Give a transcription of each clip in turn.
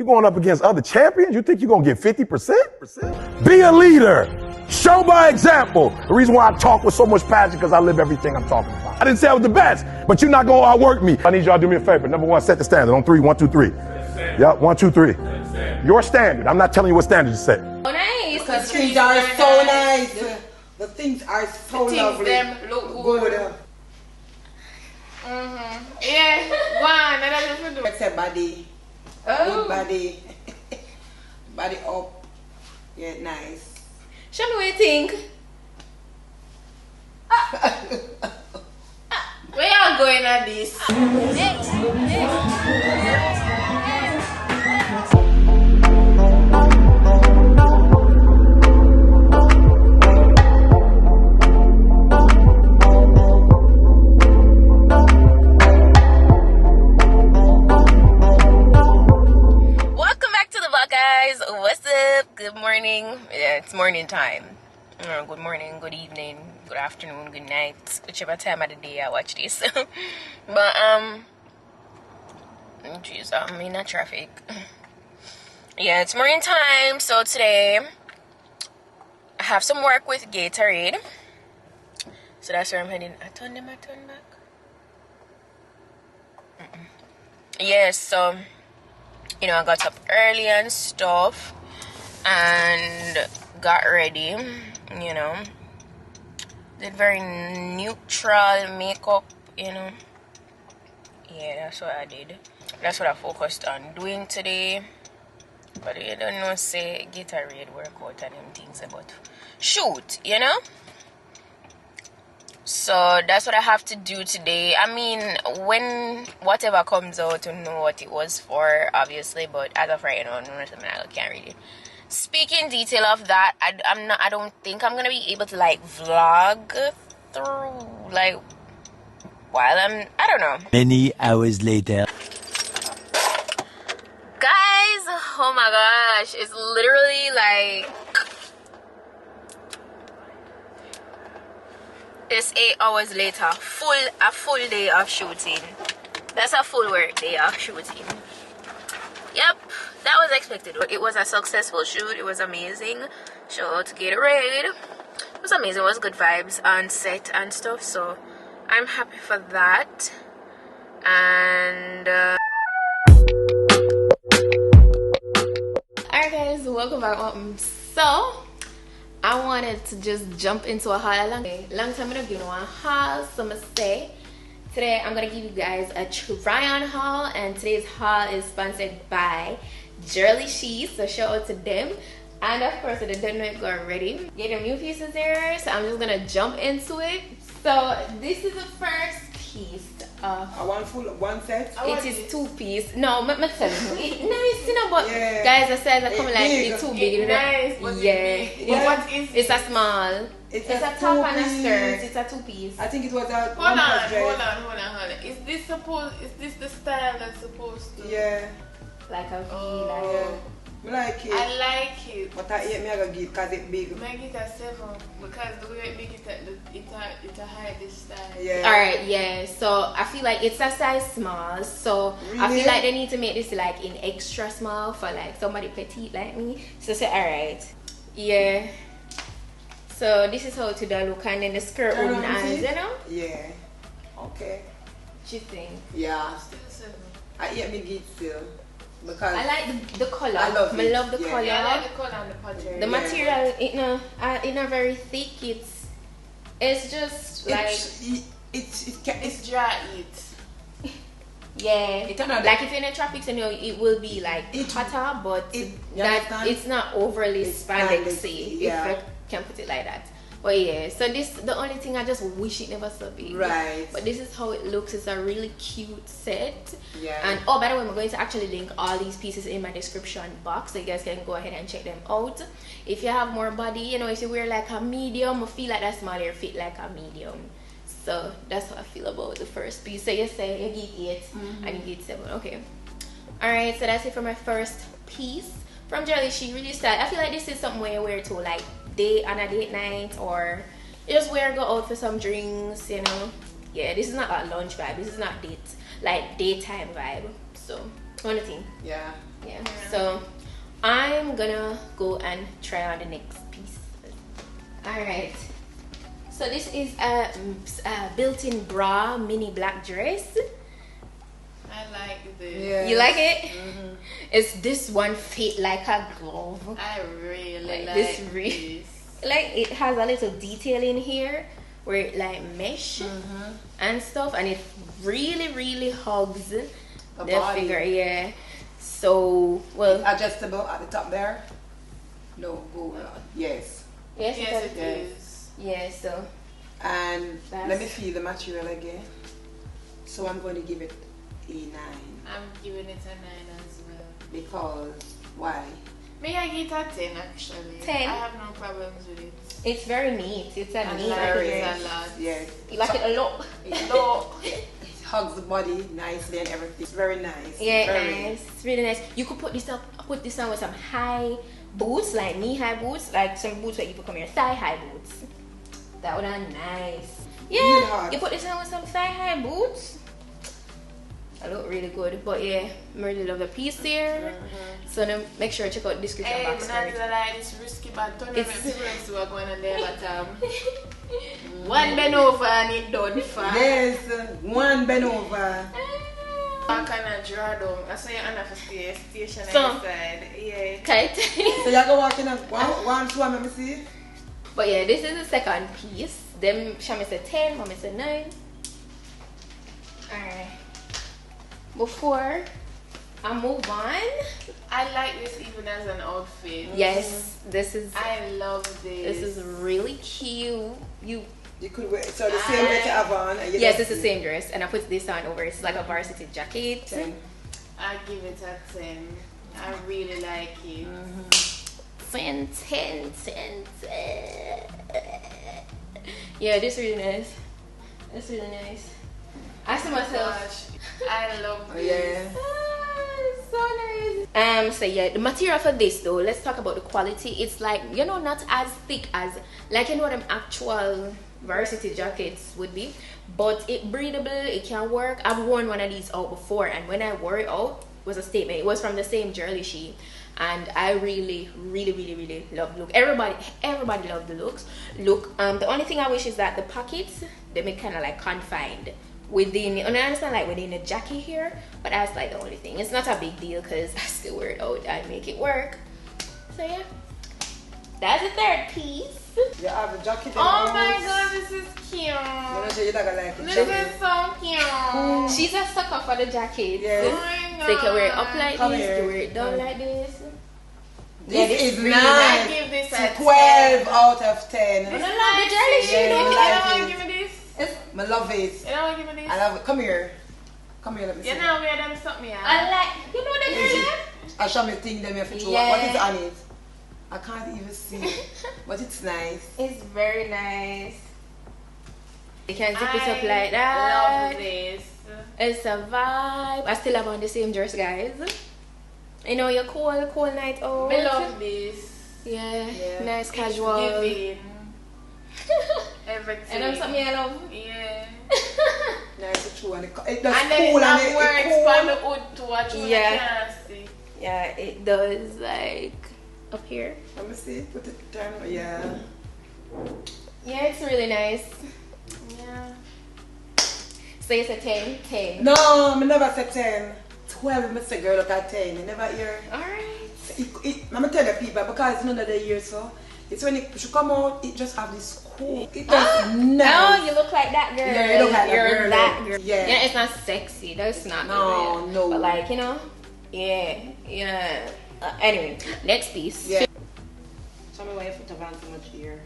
You going up against other champions? You think you're going to get 50%? Be a leader. Show by example. The reason why I talk with so much passion because I live everything I'm talking about. I didn't say I was the best, but you're not going to outwork me. I need y'all to do me a favor. Number one, set the standard on 3. 1, 2, 3. Yep, 1, 2, 3. Your standard. I'm not telling you what standard to set. Oh, nice. The things are so nice. The things are so lovely. Them look good. Yeah, go on. That's what do. It's a body. Oh. Good body. Body up. Yeah, nice. Show me what you think. Where y'all going at this? Welcome back to the vlog, guys. What's up? Good morning. Yeah, it's morning time. Good morning, good evening, good afternoon, good night, whichever time of the day I watch this. But jeez, I'm in a traffic. Yeah, it's morning time. So today I have some work with Gatorade. So that's where I'm heading. I turn back. Yeah, so you know, I got up early and stuff and got ready. You know, did very neutral makeup, you know. Yeah, that's what I did. That's what I focused on doing today. But you don't know, say Gatorade workout and them things about shoot, you know. So that's what I have to do today. I mean, when whatever comes out, to know what it was for, obviously. But as of right now, I can't really speak in detail of that. I don't think I'm gonna be able to like vlog through like while I don't know. Many hours later. Guys, oh my gosh, it's literally like it's 8 hours later. A full day of shooting. That's a full work day of shooting. Yep, that was expected. It was a successful shoot. It was amazing. Shout out to Gatorade. It was amazing. It was good vibes on set and stuff. So I'm happy for that. And alright guys, welcome back. So I wanted to just jump into a haul. Long time I've been on a haul, so I'm gonna say today I'm gonna give you guys a try on haul, and today's haul is sponsored by Jurllyshe, so shout out to them. And of course, if they don't know it already, get them new pieces there, so I'm just gonna jump into it. So this is the first piece. One set? It is 2 piece. No, I'm telling you. Nice, you know, but yeah. Guys, the size are coming like it's too big. Nice, yeah. What is it's a small. It's a top and a skirt. It's a 2 piece. I think it was a hold on. Is this the style that's supposed to? Yeah. Like a V, I like it. I like it. But I hate me I gotta get because it's big. Make it a 7 because the way it make it a high this style. Yeah. Alright, yeah. So I feel like it's a size small. So really? I feel like they need to make this like in extra small for like somebody petite like me. So say alright. Yeah. So this is how it would look, and then the skirt wooden hands, you know? Yeah. Okay. What you think? Yeah. Still 7. I hate me get still. Because I like the color. I love the color. Yeah, I like the color and the pattern. The material, it's not very thick. It's just like it's dry. Yeah. Like if you're in the tropics, you know, it will be like hotter, but it's not overly spandexy. Yeah. If I can put it like that. But yeah, so the only thing I just wish it never so big. Right. But this is how it looks. It's a really cute set. Yeah. And oh, by the way, I'm going to actually link all these pieces in my description box, so you guys can go ahead and check them out. If you have more body, you know, if you wear like a medium, I feel like that smaller fit like a medium. So that's how I feel about the first piece. So you say you get 8 and you get 7. Okay. Alright, so that's it for my first piece from Jurllyshe. Really style. I feel like this is something where you wear to like on a date night, or you just wear go out for some drinks, you know. Yeah, this is not a lunch vibe. This is not daytime vibe. So what do you think? Yeah, Yeah. So I'm gonna go and try on the next piece. Alright. So this is a built-in bra mini black dress. I like this. Yeah. You like it? It's this one fit like a glove. I really Like like this this. Like it has a little detail in here where it like mesh and stuff, and it really hugs the body. figure. Yeah. So well. Adjustable at the top there. No, go. Yes. Yes. Yes, It it does. is. Yeah. So. And That's- let me feel the material again. So I'm going to give it a 9 I'm giving it a 9 as well. because why? May I give it a 10 actually? 10? I have no problems with it. It's very neat. It's a I neat like dress. it a lot. Yes. You like it a lot. It hugs the body nicely and everything. It's very nice. Yeah, very nice. It's really nice. You could put this on with some high boots, like knee-high boots, like some boots where you put come here, thigh-high boots. That would be nice. Really Yeah, hard. you put this on with some thigh-high boots. I look really good, but yeah, I really love the piece there. So then make sure to check out the description Hey, box I'm for not it. gonna lie, this risky but don't know It's- if friends who are going on there, but one bend over and it done for. Yes, one bend over. I cannot draw down. I saw you under for station So- on the side. Yeah. Tight. So you go walking up one, two, let me see. But yeah, this is the second piece. Them Shami said 10, Mommy said 9. Alright. Before I move on, I like this even as an outfit. yes, this is I love this. this is really cute. You could wear so the same that you have on. And you Yes, don't it's the see. same dress, and I put this on over. It's like a varsity jacket. 10. I give it a 10. I really like it. 10, 10, 10, 10. Yeah, this is really nice. It's really nice. I see myself. Gosh, I love Oh, this. yeah. It's so nice. So yeah, the material for this though, let's talk about the quality. It's like, you know, not as thick as like, you know, them actual varsity jackets would be, but it breathable, it can work. I've worn one of these out before, and when I wore it out, it was a statement. It was from the same Jurllyshe, and I really love the look. Everybody loved the looks. The only thing I wish is that the pockets, they make kind of like confined within, and I understand like within the jacket here, but that's like the only thing. It's not a big deal because I still wear it out and make it work. So yeah, that's the third piece. You have a jacket. Oh my god, this is cute. I'm not sure you're not gonna like it. This is so cute. She's a sucker for the jacket. Yes. Oh my god. So you can wear it up like Come this, here. you can wear it down like this. This is I nice. give this a 12 out of 10. I love the Jurllyshe. Yeah, You you don't like want to it. give me this? I love it. You don't want to give me this? I love it. Come here. Come here, let me see. You know where them something at? I like, you know the Is girl it? there? I'll show me thing them if it's Yeah. what is on it? I can't even see. But it's nice. It's very nice. You can zip it up I like that. love this. It's a vibe. I still have on the same dress, guys. You know, your cool night out. I love this. Yeah, Yeah. nice It's casual. giving everything. And I'm something I love. Yeah. Nice and true. And it does And then cool it and have it words cool. for the hood to watch when Yeah. I can't see. Yeah, it does, like up here. Let me see. Put it down. Yeah. Yeah, it's really nice. Yeah. So it's a 10, 10. No, I never said 10. 12, I say girl look at 10. You never hear. Alright. I'm going to tell the people because none of the year so. It's when it should come out, it just have this cool. It does nice. Oh, you look like that girl. Yeah, you look like that You're girl. that girl. Yeah. Yeah, it's not sexy. That's not No, good. no. But like, you know, yeah. Anyway, next piece. Yeah. Tell me why you put around so much here.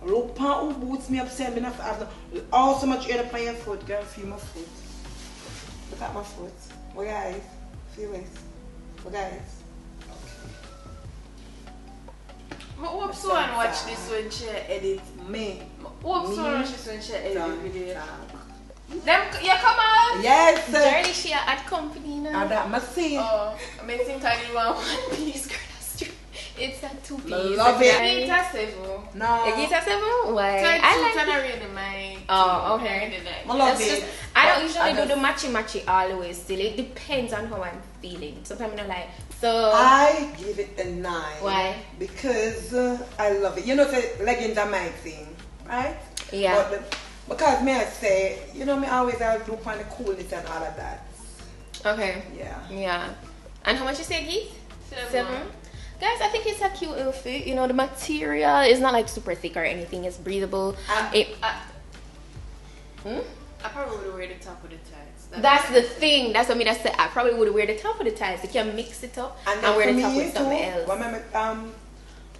Look, who boots me upset. Me not have all so much air to play your foot, girl. Feel my foot. Look at my foot. Oh guys, feel it. Oh guys. But hope someone watch this when she edit. Me. Hope Me. someone watch this when she edit Done. video. Done. Them, you come out? Yes. Jurllyshe at company now. And that must see. Oh, I think I did one piece. Girl, that's true. It's a 2 piece. Love it. Eight or seven. No. A guitar 7? Why? I I like like it. really my. Oh, okay. I really like I it. love That's it. just, I don't usually do the matchy all the way still. It depends on how I'm feeling. Sometimes I don't like. So I give it a 9. Why? Because I love it. You know, the leggings are my thing, right? Yeah. But because may I say, you know, me always I look on the coolness and all of that. okay. Yeah. Yeah. And how much you say, Keith? 7. 7. Guys, I think it's a cute outfit. You know, the material is not like super thick or anything. It's breathable. I probably would wear the top of the tights. That's the thing. That's what I mean. That's I probably would wear the top of the tights. You can mix it up and wear the top with something else.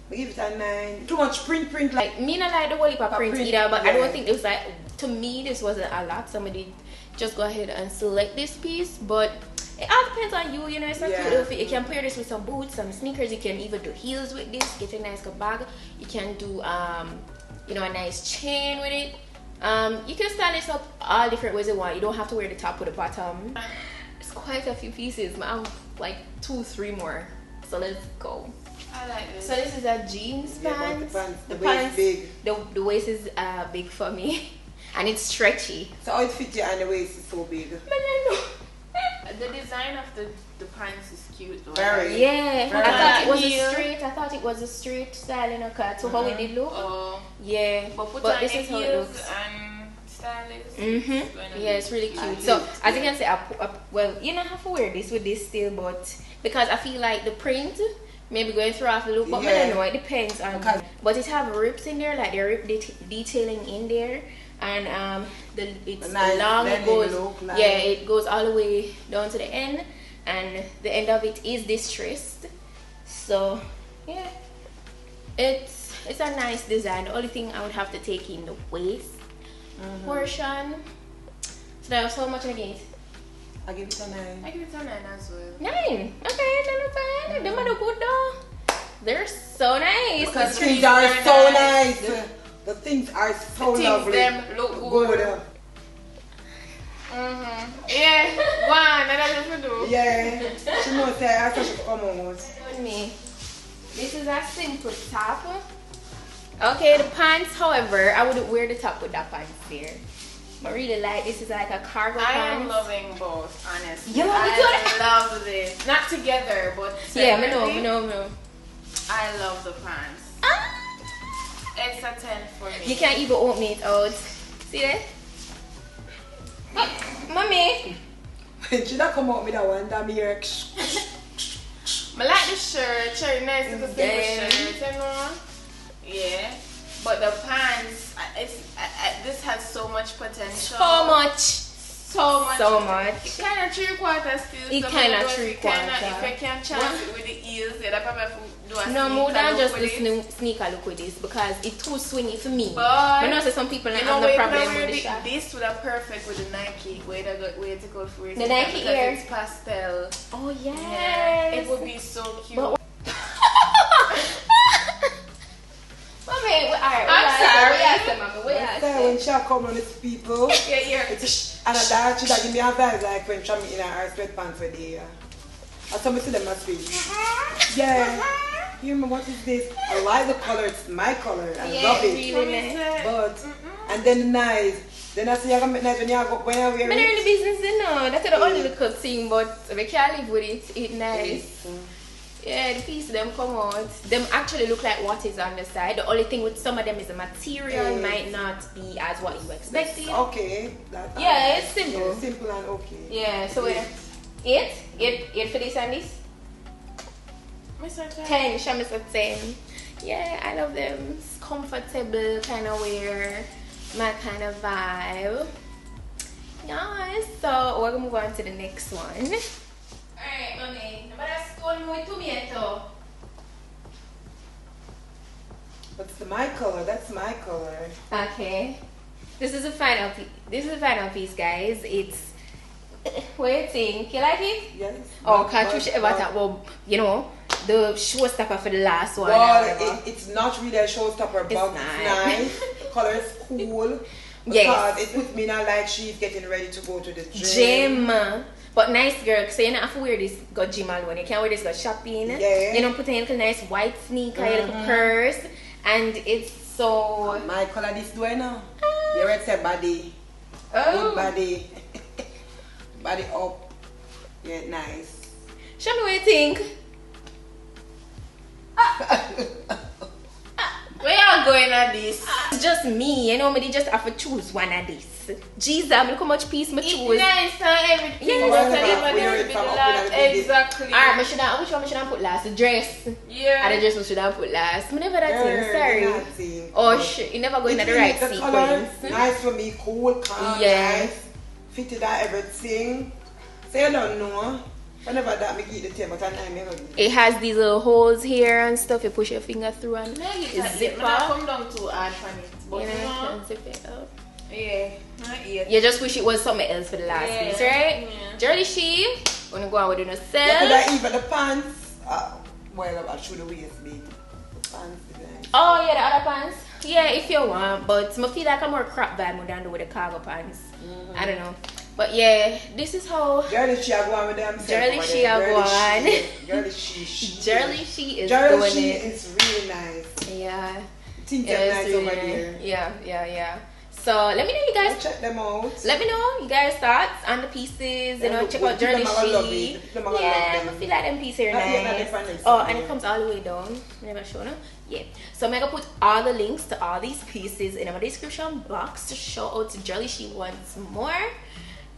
We give it a 9. Too much print Like me not like the whole heap of print print, either, but yeah. I don't think it was like, to me this wasn't a lot. Somebody just go ahead and select this piece, but it all depends on you. You know, it's a cute outfit. You can pair this with some boots, some sneakers. You can even do heels with this. Get a nice bag. You can do you know, a nice chain with it. You can style this up all different ways you want. You don't have to wear the top or the bottom. It's quite a few pieces. I have like 2, 3 more. So let's go. I like this. So this is a jeans pants. The waist big. The waist is big for me, and it's stretchy. So how it fits you and the waist is so big. The design of the pants is cute though. Very. Yeah, Very I thought it was nice. a straight. I thought it was a straight style in a cut. So how it did look? Oh, Yeah, but put but on this the is how it heels looks. and stylist. Yeah, it's really cute. So as you can see, well, you don't have to wear this with this still, but because I feel like the print maybe going through off the look, but I don't know. It depends on. Okay. But it have rips in there, like the rip detailing in there, and it's nice long. It goes, look, like. yeah, it goes all the way down to the end, and the end of it is distressed. So yeah, it's a nice design. The only thing I would have to take in the waist portion. So that was how much I get? I give it a 9. I give it a 9 as well. 9. Okay, not bad. Them are good though. They're so nice. Because The things trees are are so nice. nice. The things are so Things lovely. them look good. Yeah, go on, that's what we do. Yeah. She knows that I should come out. With me. This is a simple top. Okay, the pants, however, I wouldn't wear the top with that pants there. But really like this is like a cargo I pants. am loving both, honestly. You love it too? I love this. Not together, but Yeah, separately. I know. I love the pants. Ah! It's a 10 for me. You can't even open it out. See that? Mommy. When she not come out with that one, that me here. I like the shirt. Cherry nice little simple Yeah. shirt, you know? Yeah. But the pants, this has so much potential. So much. So much. So much. It kind of 3/4 still. It so kinda maybe 3/4. If you can chance it with the heels, yeah, probably have to do a No, more sneaker than look just with the it. sneaker look with this because it's too swingy for me. But I know some people you have know, no we problem could with wear the shot. this would have perfect with the Nike. Where to go for it. The Nike because Air. it's pastel. Oh yes. Yeah, it would be so cute. But- Mommy, alright. I'm sorry. So when she come on these people, Yeah. and a dad, she give me a vibe like when she meet in her sweatpants for the year. I saw me see them last week. Yeah. You remember what is this? I like the color, it's my color. I love it. Really nice. But and then nice. Then I see you make nice when you go when I wear I'm not in the it. business, you know. That's the only little thing, but we can't live with it. It's nice. Yeah, the piece them come out. Them actually look like what is on the side. The only thing with some of them is the material might not be as what you expected. Okay. Yeah, it's simple. Yeah, simple and okay. Yeah, so wait. 8 for this and this? 10, show me some 10. Yeah, I love them. It's comfortable kind of wear, my kind of vibe. Yes, so we're gonna move on to the next one. Alright, mommy, that's one with tomato. That's my color, that's my color. Okay. This is the final piece. This is the final piece, guys. It's what do you think? You like it? Yes. Oh, can't you ever talk about, you know, the showstopper for the last one? Well, it's not really a showstopper, but It's it's nice. The color is cool. Yes. Because it puts me now like she's getting ready to go to the gym. Gym. But nice girl, so you don't have to wear this go gym alone. You can wear this go shopping. Yeah. You know, put in a nice white sneaker, a little purse, and it's so. My color this way now. You ready to say body? Oh. Good body. body up. Yeah, nice. Show me what you think. Where y'all going at this? It's just me, you know, me just have to choose one of this. Jesus, I mean, how much piece me It's choose. nice and everything. Yeah, but it's I nice. never did that. Exactly. Alright, which one should I put last? The dress. Yeah. And the dress should I put last? Me never that thing, sorry. Oh Oh shit, you never go in the right the color, sequence. nice for me, cool, calm, Yeah. nice. Fitted out everything. So you don't know. Whenever that make it the table, but I never do. It has these little holes here and stuff. You push your finger through and Make it's it zipper. come down too hard for it. But You you know, you know, can zip it up. yeah, not yet. You just wish it was something else for the last Yeah. piece, right? Yeah. Jurllyshe, gonna go on with the Look sell. at that, even the pants. Well, I'll show the waist big. The pants is nice. Oh yeah, the other pants. Yeah, if you want, but I feel like I'm more crop vibe more than do with the cargo pants. I don't know, but yeah, this is how Jurllyshe are going with them. Jurllyshe are going. Jurllyshe. Jurllyshe is doing Jurllyshe it. is really nice. Yeah, Things yeah, are it's nice really over nice. there. Yeah. So let me know you Go guys. check them out. Let me know you guys' thoughts on the pieces. You know, look check good. out People are gonna love Jurllyshe. it. People are gonna Yeah, love them. I feel like them pieces are Not yet, not nice. the finals. Oh, and it comes all the way down. Never show no. Yeah. So I'm gonna put all the links to all these pieces in my description box to show out to Jurllyshe once more.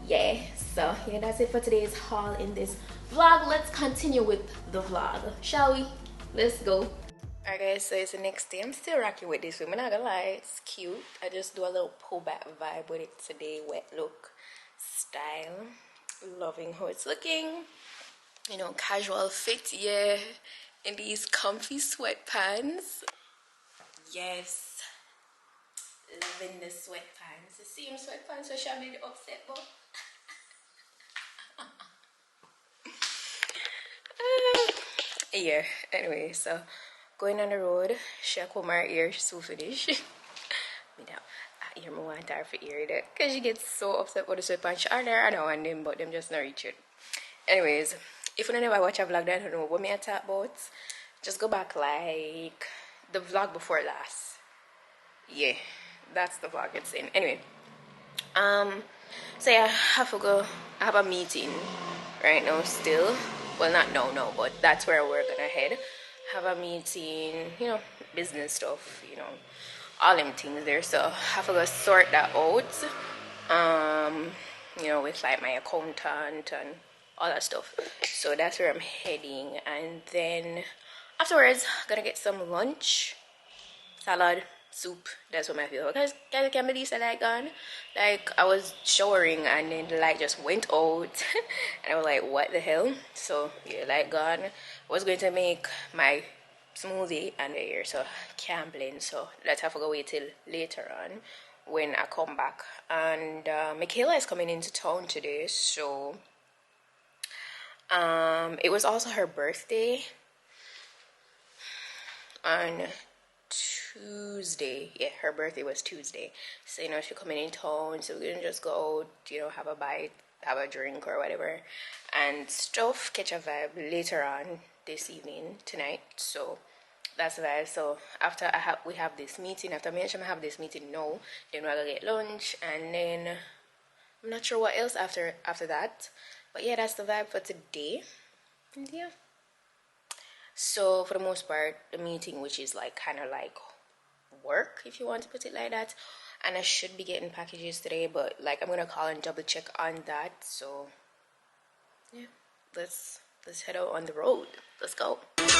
Yeah. So yeah, that's it for today's haul in this vlog. Let's continue with the vlog, shall we? Let's go. Alright guys, so it's the next day. I'm still rocking with this one. I'm not gonna lie, it's cute. I just do a little pull back vibe with it today. Wet look style. Loving how it's looking. You know, casual fit, yeah. In these comfy sweatpants. Yes. Loving the sweatpants. The same sweatpants which I made upset but yeah, anyway, so going on the road, she comb her ear, she's so finished. I hear me want her for ear that because she gets so upset with the sweatpants. She are there, I don't want them, but them just not reach it. Anyways, if you never watch a vlog that I don't know what me I talk about, just go back like the vlog before last. Yeah, that's the vlog it's in. Anyway, so yeah, I have to go. I have a meeting right now still. Well, not no, but that's where we're gonna head. Have a meeting, you know, business stuff, you know, all them things there. So I have to go sort that out. You know, with like my accountant and all that stuff. So that's where I'm heading, and then afterwards, gonna get some lunch, salad, soup. That's what my feel. Because guys, can't believe the light gone. Like I was showering and then the light just went out, and I was like, what the hell? So yeah, light gone. I was going to make my smoothie and the air, so can't blend. So let's have to go wait till later on when I come back. And Michaela is coming into town today, so it was also her birthday on Tuesday. Yeah, her birthday was Tuesday, so you know she's coming in town, so we're gonna just go out, you know, have a bite, have a drink or whatever and stuff, catch a vibe later on this evening, tonight. So that's the vibe. So after we have this meeting, after I mention I have this meeting now, then we're gonna get lunch, and then I'm not sure what else after that, but yeah, that's the vibe for today. And yeah, so for the most part, the meeting, which is like kind of like work, if you want to put it like that, and I should be getting packages today, but like I'm gonna call and double check on that. So yeah, let's head out on the road. Let's go. Alright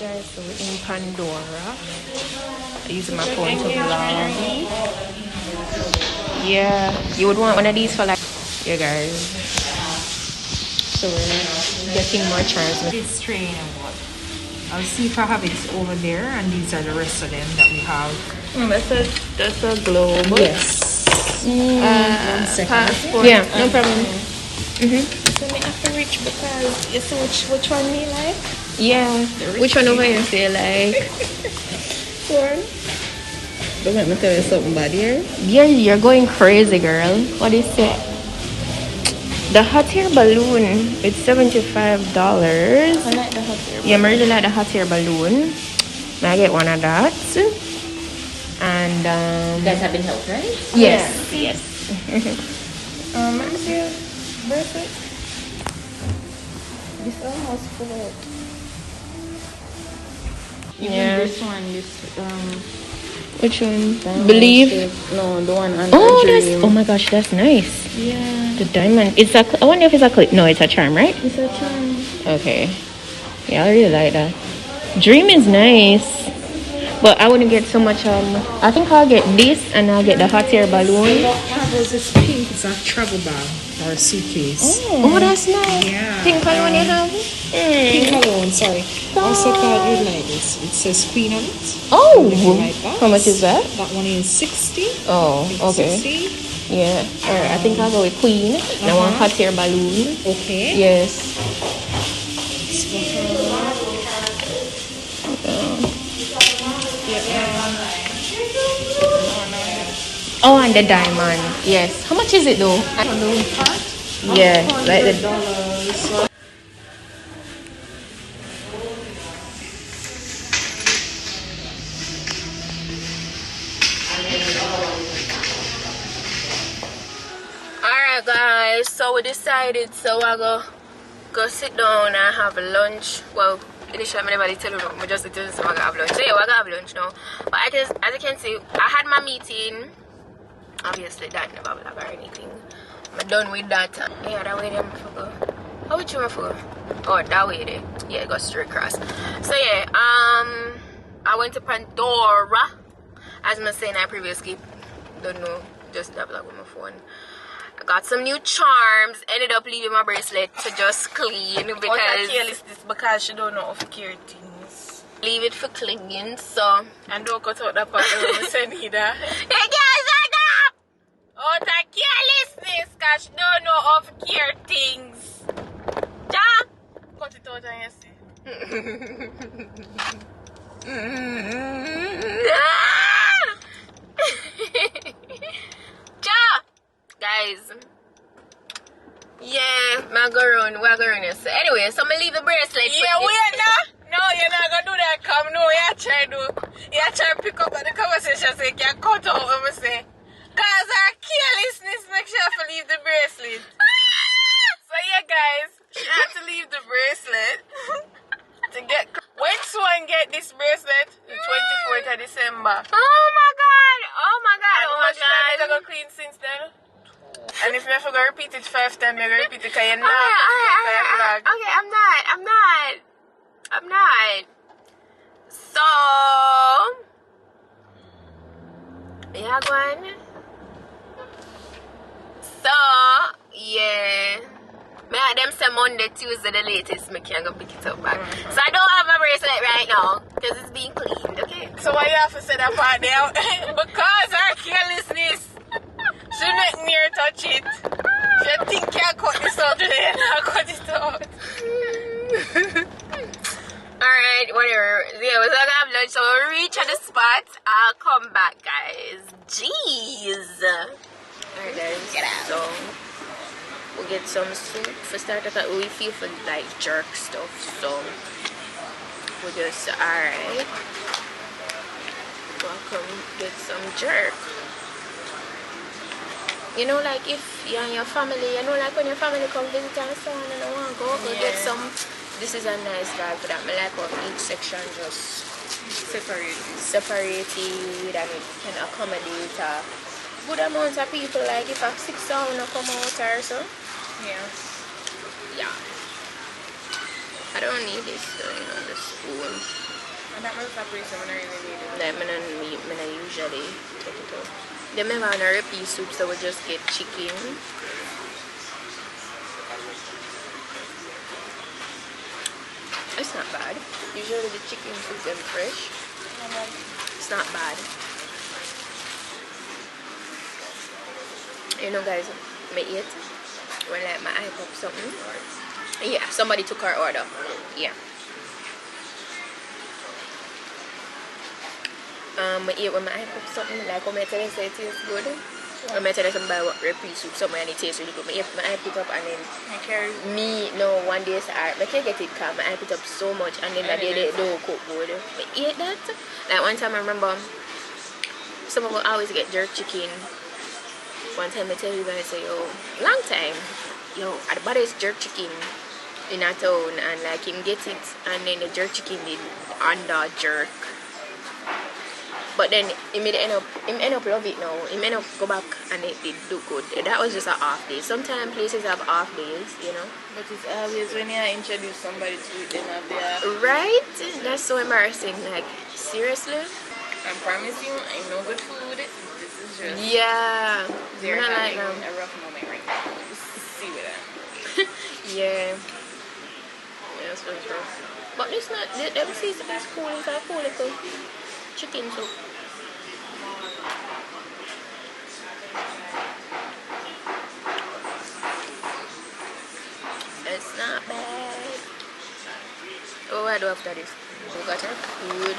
guys, so we're in Pandora. I'm using my phone to vlog. Yeah, you would want one of these for like, yeah guys. So we're getting more charms. It's train and what? I'll see if I have it over there, and these are the rest of them that we have. That's a globe. Yes. 1 second. Passport. Yeah, no problem. So me have to reach because you see which one me like? Yeah. Which one over here say like? Don't let me tell you something bad here. Yeah, you're going crazy, girl. What is it? The hot air balloon. It's $75. I like the hot air. Yeah, I really like the hot air balloon. I get one of that. And You guys have been helped, right? yes, yes. Let me see your bracelet. This almost full. Yeah. This one, Which one? that Believe. one, no, the one on Oh, the that's. dream. Oh my gosh, that's nice. Yeah, The diamond. It's a. I wonder if it's a clip. No, it's a charm, right? it's a charm. Okay. Yeah, I really like that. Dream is nice. But I wouldn't get so much. I think I'll get this and I'll get the hot air balloon. This pink. It's a travel bag or a suitcase. Oh, that's nice. Yeah. Pink balloon you have? Pink alone, sorry. Also called you like this. It says queen on it. Oh, Like that. how much is that? That one is 60. Oh, okay. 60. Yeah. Alright, I think I'll go with queen. I want hot air balloon. Okay. Yes. Oh, and the diamond. Yes. How much is it though? Yeah, like the $100. Alright guys, so we decided I go sit down and have lunch. Well, initially I never tell you no, I just tell you so I gotta have lunch. So yeah, we're gonna have lunch now. But as you can see, I had my meeting. Obviously that never vlog or anything. I'm done with that. Yeah, that way them for go. How would you for? Oh, that way there. Yeah, go straight across. So yeah, I went to Pandora. As I was saying I previously don't know, just that vlog on my phone. I got some new charms. Ended up leaving my bracelet to just clean because she don't know how to care things. Leave it for cleaning, so. And don't cut out that part of the send either. Hey guys, shut up! Out of carelessness, because she don't know how to care things. Ja! Cut it out and you see. Ja! Guys. Yeah, we're going to so anyway, so I'm gonna leave the bracelet. Yeah, wait now. No, you're not gonna do that. Come, no, you're trying to pick up at the conversation so you can cut out what we say. Cause our carelessness makes you have to leave the bracelet. So yeah, guys, she had to leave the bracelet to get. When Swan get this bracelet, the 24th of December. Oh my god! Oh my god! And Oh how my much time is it god! gonna clean since then? And if you have to go repeat it 5 times, you're gonna repeat it because you're not Okay, I'm not. So yeah, go on. So yeah. Me had them say Monday, Tuesday the latest, me can go pick it up back. So I don't have my bracelet right now because it's being cleaned, okay? So why you have to say that part there? Because her carelessness. She not near touch it. She think you cut this out today and I cut it out. Alright, whatever. Yeah, we're gonna have lunch. So we'll reach at the spot. I'll come back, guys. Jeez. Alright, guys. Get out. So we'll get some soup for starters. We feel for like jerk stuff. So we'll just alright. Welcome, get some jerk. You know, like if you're and your family, you know, like when your family come visit and so on, and I want to go get some. This is a nice vibe for that. I like how each section just separated and it can accommodate a good amount of people. Like if a 6 sound come out or so. Yeah. I don't need this, you know, the spoon. And that was the reason when I really need it. Like, I usually take it out. Then we have a repeat soup, so we just get chicken. It's not bad. Usually the chicken is them fresh. It's not bad. You know, guys, I eat when like my eye pop something. Yeah, somebody took our order. Yeah. I eat when my eye pop something. Like when I tell you say it tastes good. I'm gonna tell you something about repeat soup somewhere and it tastes really good. I pick it up and then Okay. one day I can't get it calm. I pick it up so much and then they don't cook good. But eat that. Like one time I remember some of us always get jerk chicken. One time I tell you guys, say, yo, long time, yo, at the baddest jerk chicken in a town, and like him get it, and then the jerk chicken did under jerk. But then him end up love it now. Him end up go back and it did do good. That was just an off day. Sometimes places have off days, you know. But it's always when you introduce somebody to it, then have their... Right? That's so embarrassing. Like, seriously? I promise you, I know good food. This is just... Yeah. They're not having like a rough moment right now. See with that. Yeah. Yeah, that's really true. But it's not, let me see if it's cool. It's a cool little chicken soup. It's not bad. Oh, what do after this? We got our food.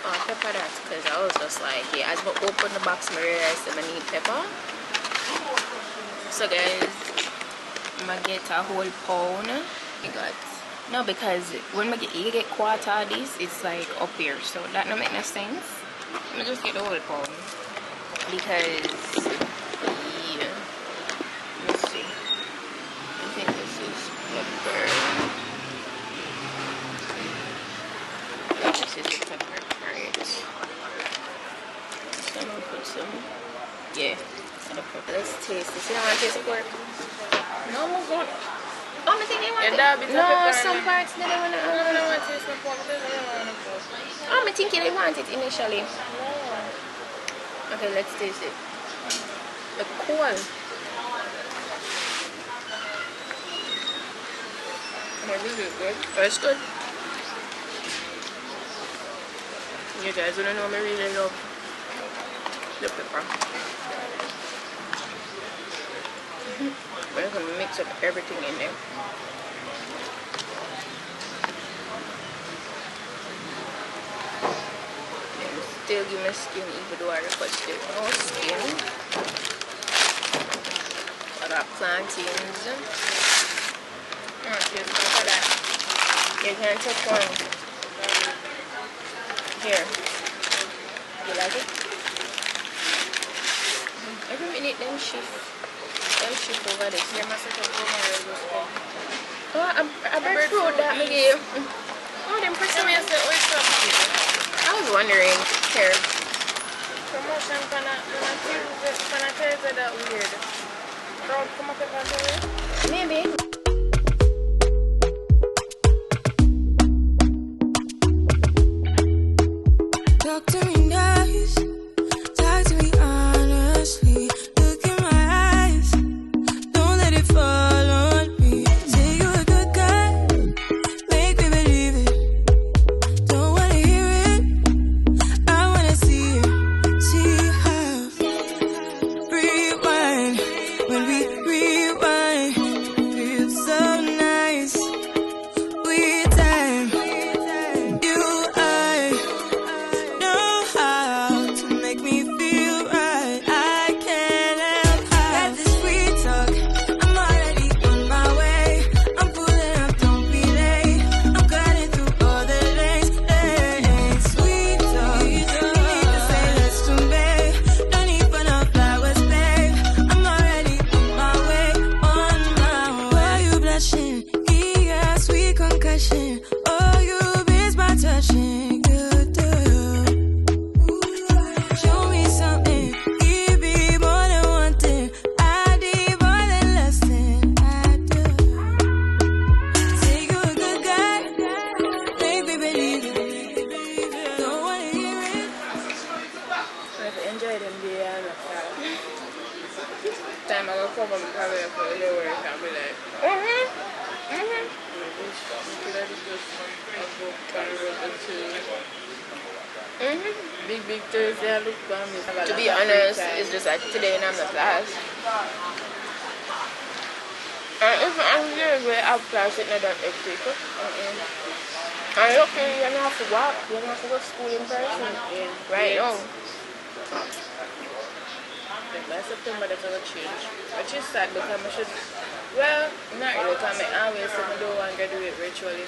Oh, pepper that, because I was just like, yeah, as I open the box, I realized I need pepper. So guys, I'm gonna get a whole pound. No, because when you get quarter of this, it's like up here, so that don't make no sense. I'm gonna just get the whole pound because yeah. Let's see. I think this is pepper. This is the pepper, right? So I'm gonna put some. Yeah. Let's taste this. You don't want to taste the pork? No, I'm good. Oh, I think they want it. No, some parts they don't want to. I don't want to taste the pork. I don't want to pork. Oh, I'm thinking they want it initially. Okay, let's taste it. The cool. This is good. Oh, it's good. You guys don't know me really love the pepper. We're gonna mix up everything in there. And still give me skin even though I requested no skin. What are plantains? Okay, so that. You can take one. Here. You like it? Every minute them shift. Them shift over this. You must have come Oh, a breadfruit that me gave. Oh, them pretty. I was wondering. Here. Promotion can I taste that weird. Crowd come up and Maybe. Talk to me nice, talk to me honestly. Look in my eyes, don't let it fall on me. Say you a good guy, make me believe it. Don't wanna hear it, I wanna see it. See how rewind, when we rewind, feels so nice. With time, you I know how to make me feel right. I can't help how this sweet talk. I'm already on my way. I'm pulling up, don't be late. I'm cutting through all the lanes. Sweet talk. You don't need to say less to me. Don't need for no flowers, babe. I'm already on my way. Why you blushing? Yeah, sweet concussion. Oh, you miss my touching. You do. Show me something, give me more than one thing. I need more than less than I do. Say you a good guy, make me believe it. Don't wanna hear it. I've enjoyed them there and time I will cover my career for the lower and be like, Big Thursday, I look for me. To be honest, it's just like today and I'm the class. If I'm here, we have class, it's not that hectic. And luckily, you don't have to walk. You don't have to go to school in person. Right now. By September, that's going to change. Which is sad because I should, well, not really, because I always say I don't want to graduate virtually.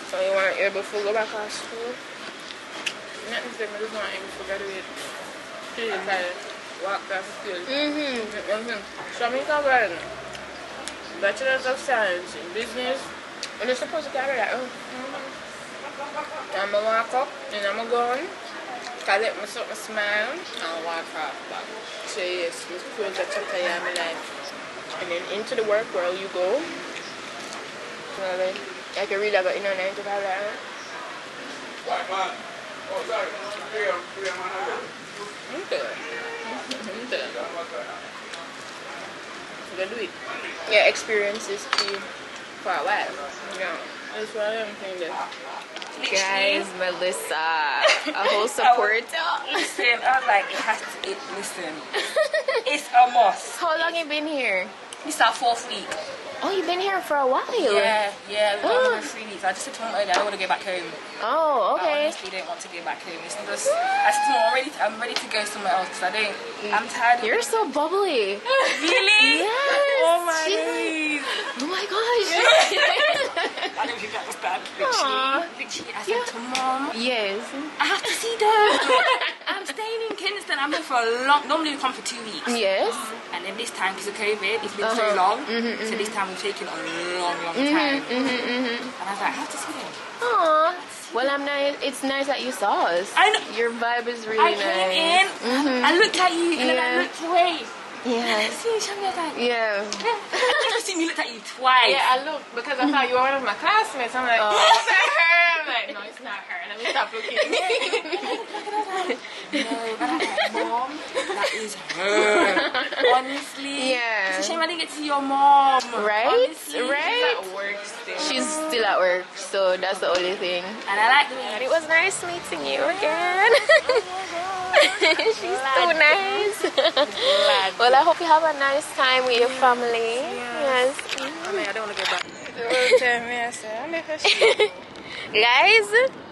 So you want to be able to go back to school? Not necessarily, I just want to be able to graduate. Physically, walk past the school. So I'm in Calgary. Bachelor's of Science in Business. And you're supposed to carry that. I'm going to walk up and I'm going to go on. I let myself smile and walk off back. So yes, this close that chapter in my life. And then into the work world you go. So then I can read about 9 to 5 like that. Do it. Yeah, experiences key for a while. Yeah. That's what I'm thinking. Guys, Melissa, a whole support. Listen, I was like, it has to, listen. It's a must. How long you been here? This is our 4th week. Oh, you've been here for a while. Yeah, we've got over 3 weeks. I just said to my mother, I want to go back home. Oh, okay. I honestly don't want to go back home. It's just, I said to my I'm ready to go somewhere else because I'm tired. You're so bubbly. Really? Yes. Oh my days. Oh my gosh. I don't think that was bad. Literally, I said to Mom, Yes. I have to see them. I'm staying in Kingston. I'm here for a long, normally we come for 2 weeks. Yes. And then this time, because of COVID, it's been so long. So this time we've taken a long time. And I was like, I have to see them. Aww. Well, it's nice that you saw us. I know. Your vibe is really nice. I came in, I looked at you, and then I looked away. Yeah. See, like, Yeah. I've seen me looked at you twice. Yeah, I looked because I thought you were one of my classmates. I'm like, oh, is that her? I'm like, no, it's not her. Let me stop looking. No, but I'm like, Mom, that is her. Honestly. Yeah. It's a shame I didn't get to see your mom. Right? Honestly, Right? She's at work still. She's still at work, so that's the only thing. And I like the way And it was nice meeting you again. She's so nice. Well, I hope you have a nice time with your family. Yes. I mean, I don't want to go back. Guys,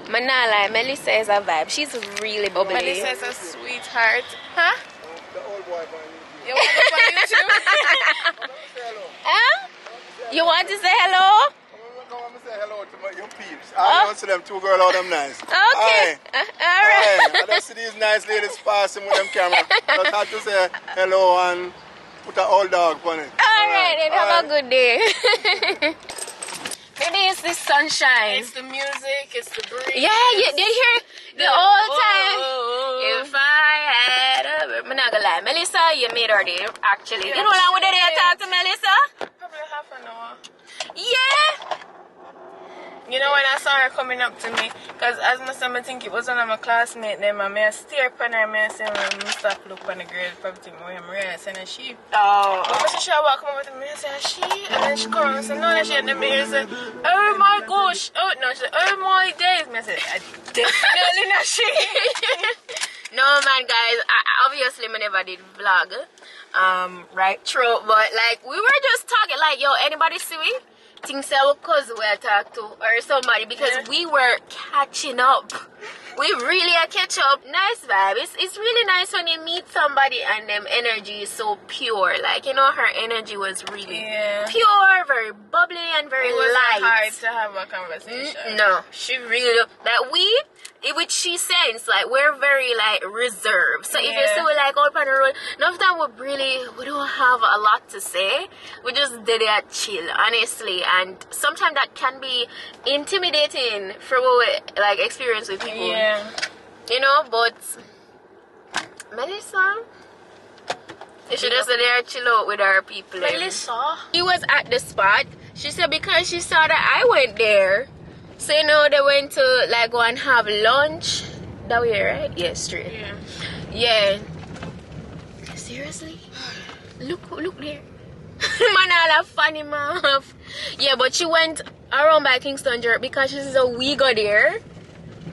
Manala, Melissa is a vibe. She's really bubbly. Melissa is a sweetheart. Huh? The old boy You want to find YouTube? Huh? You want to say hello? Come on, say hello to your peeps. I want to see them 2 girls, all them nice. Okay. Aye. All right. Aye. I don't see these nice ladies passing with them camera. Just have to say hello and put an old dog on it. All right, then have a good day. Maybe it's the sunshine. It's the music, it's the breeze. Yeah, they hear the whole time. If I had a... I'm not gonna lie. Melissa, you made her day, actually. You know how long did they talk to Melissa? Probably half an hour. Yeah. You know when I saw her coming up to me, because as my son, I think it was one of my classmates, then I stare upon her, I say, stop look on the girl, probably think I'm right, and she. Oh. But she walk over to me and say, she? And then she come and say, no, she and then me say, oh my gosh. Oh, no, she said, oh my days. I said, definitely not she. No, man, guys, obviously, I never did vlog, right, true, but, like, we were just talking, like, yo, anybody see me? Think so because we talk to or somebody because we were catching up. We really are catch up. Nice vibe. It's really nice when you meet somebody and them energy is so pure. Like, you know, her energy was really pure, very bubbly and very light. It wasn't hard to have a conversation. No, she really which she sense, like, we're very, like, reserved. So if you see we, like, out on the road, none of them we don't have a lot to say. We just did it chill, honestly. And sometimes that can be intimidating for what we, like, experience with people. Yeah. You know, but Melissa, you should just there chill out with our people. Melissa? She was at the spot. She said because she saw that I went there. So, you know, they went to, like, go and have lunch. That way, right? Yeah, straight. Yeah. Seriously? Look there. Manala funny mouth. Yeah, but she went around by Kingston because she said we go there.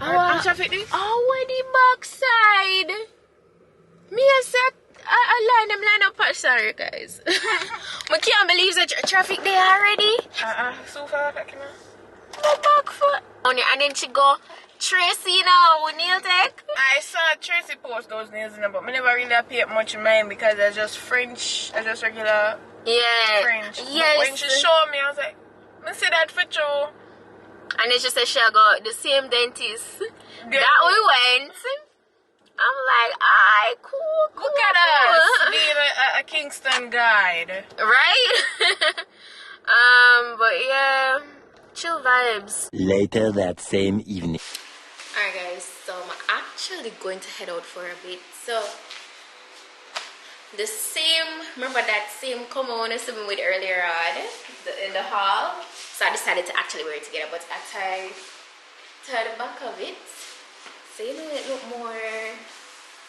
I'm traffic this? Oh, where the backside? Me, I said, line up. Sorry, guys. I can't believe the traffic there already. So far, no back foot. And then she go, Tracy now, nail tech. I saw Tracy post those nails, but I never really paid much mind because they're just French, they're just regular French. Yes. But when she showed me, I was like, I see that for you. And then she said she got the same dentist that we went. I'm like, alright, cool. Look at us being a Kingston guide. Right? But yeah, chill vibes. Later that same evening. Alright guys, so I'm actually going to head out for a bit. So the same, remember that same comb I wanted to with earlier on in the hall. So I decided to actually wear it together, but I tied the back of it. So you know it look more,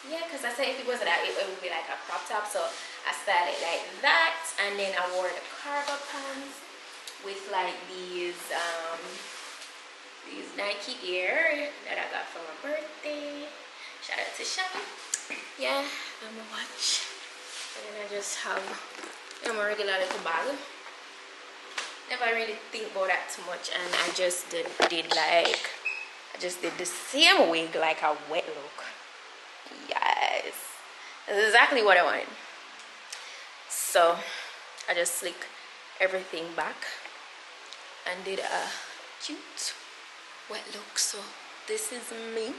yeah, because I said if it was that, it would be like a crop top. So I styled it like that, and then I wore the cargo pants with like these Nike Air that I got for my birthday. Shout out to Shami. Yeah, I'm a watch. And then I just have my regular little bag. Never really think about that too much, and I just did the same wig, like a wet look. Yes, that's exactly what I wanted. So I just slick everything back and did a cute wet look. So this is me.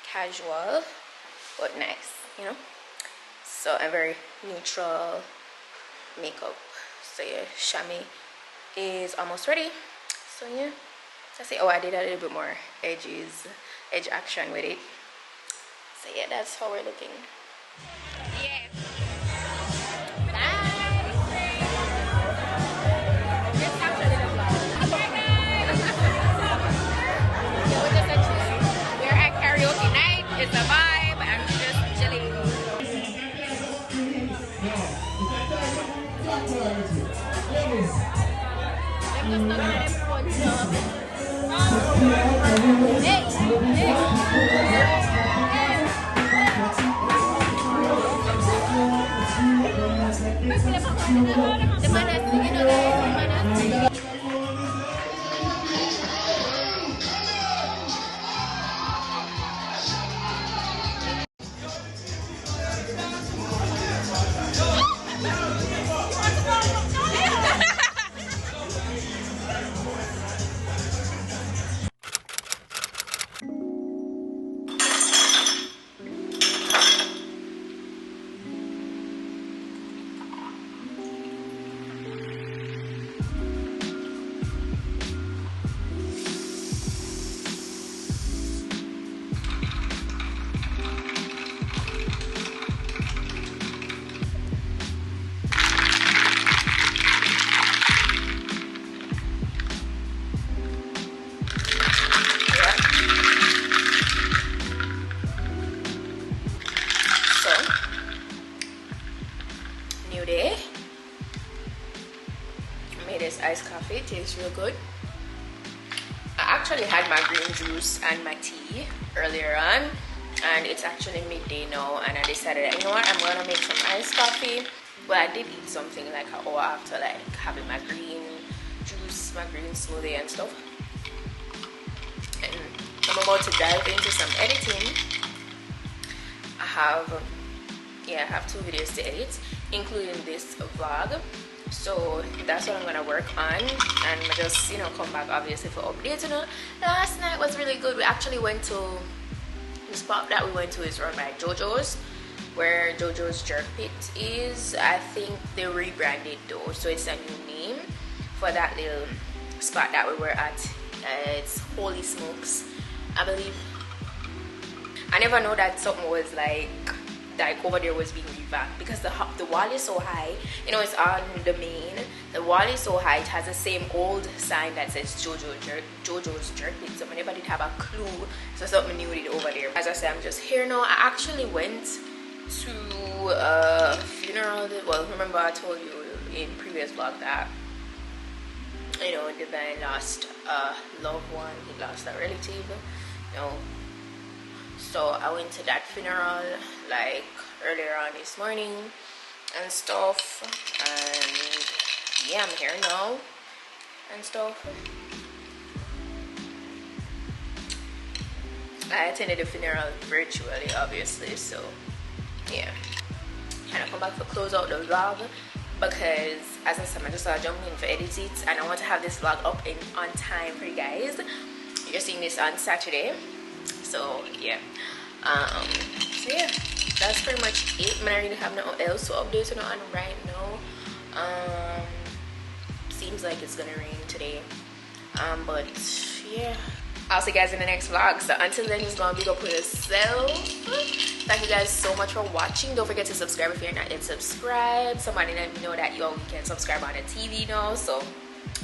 Casual but nice, you know. So a very neutral makeup. So yeah, Shami is almost ready. So yeah, that's it. Oh, I did a little bit more edge action with it. So yeah, that's how we're looking. Yeah. It's a vibe. I'm just chilling. Iced coffee, tastes real good. I actually had my green juice and my tea earlier on, and it's actually midday now, and I decided that, you know what, I'm gonna make some iced coffee. Well, I did eat something like an hour after like having my green juice, my green smoothie and stuff. And I'm about to dive into some editing. I have 2 videos to edit, including this vlog. So that's what I'm gonna work on, and just, you know, come back obviously for updates. You know, last night was really good. We actually went to the spot that we went to is run by JoJo's, where JoJo's Jerk Pit is. I think they rebranded though, so it's a new name for that little spot that we were at. It's Holy Smokes, I believe. I never know that something was like over there was being revamped, because the wall is so high, you know, it's on the main. The wall is so high, it has the same old sign that says JoJo's Jerk Pit. So I didn't have a clue, so something new did over there. As I said, I'm just here now. I actually went to a funeral. Well, remember I told you in previous vlog that you know, Divine lost a loved one, he lost a relative, you know. So I went to that funeral like earlier on this morning and stuff, and yeah, I'm here now and stuff. I attended the funeral virtually, obviously, so yeah. And I come back to close out the vlog because, as I said, I just started jumping in for edit it, and I want to have this vlog up on time for you guys. You're seeing this on Saturday, so yeah. So yeah, that's pretty much it. I really have nothing else to update on right now. Seems like it's gonna rain today, but yeah, I'll see you guys in the next vlog. So until then, just gonna big up with yourself. Thank you guys so much for watching. Don't forget to subscribe if you're not yet subscribed. Somebody let me know that you can subscribe on the TV now, so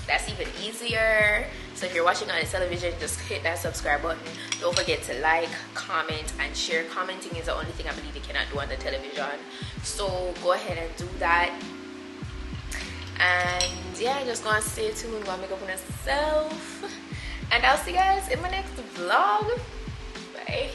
that's even easier. So if you're watching on the television, just hit that subscribe button. Don't forget to like, comment, and share. Commenting is the only thing I believe you cannot do on the television, so go ahead and do that. And yeah, just gonna stay tuned, gonna make up for myself, and I'll see you guys in my next vlog. Bye.